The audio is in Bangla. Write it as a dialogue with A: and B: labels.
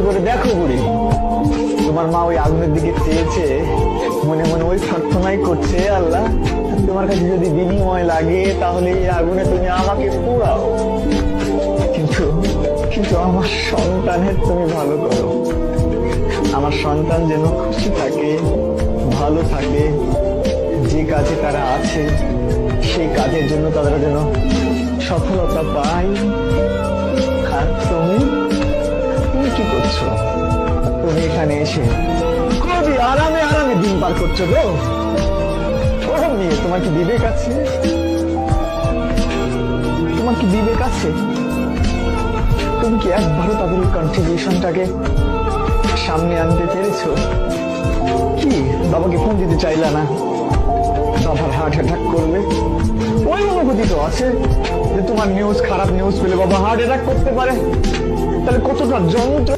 A: করে দেখো বুড়ি, তোমার মা ওই আগুনের দিকে চেয়েছে, মনে মনে ওই প্রার্থনাই করছে, আল্লাহ তোমার কাছে যদি বিনিময় লাগে তাহলে এই আগুনে তুমি আমাকে পোড়াও, কিন্তু কিন্তু আমার সন্তানের তুমি ভালো করো। আমার সন্তান যেন খুশি থাকে, ভালো থাকে, যে কাজে তারা আছে সেই কাজের জন্য তারা যেন সফলতা পায়। আর তুমি তুমি কি করছো? তুমি এখানে এসে খুবই আরামে আরামে দিন পার করছো গো। ওরকম নিয়ে তোমার কি বিবেক আছে? তোমার কি বিবেক আছে? তুমি কি একবারও তাদের কন্ট্রিবিউশনটাকে সামনে আনতে পেরেছো? কি বাবাকে ফোন দিতে চাইলা না? বাবার হার্ট অ্যাটাক করবে, ওই অনুভূতি তো আছে যে তোমার নিউজ, খারাপ নিউজ পেলে বাবা হার্ট অ্যাটাক করতে পারে। তাহলে কতটা যন্ত্র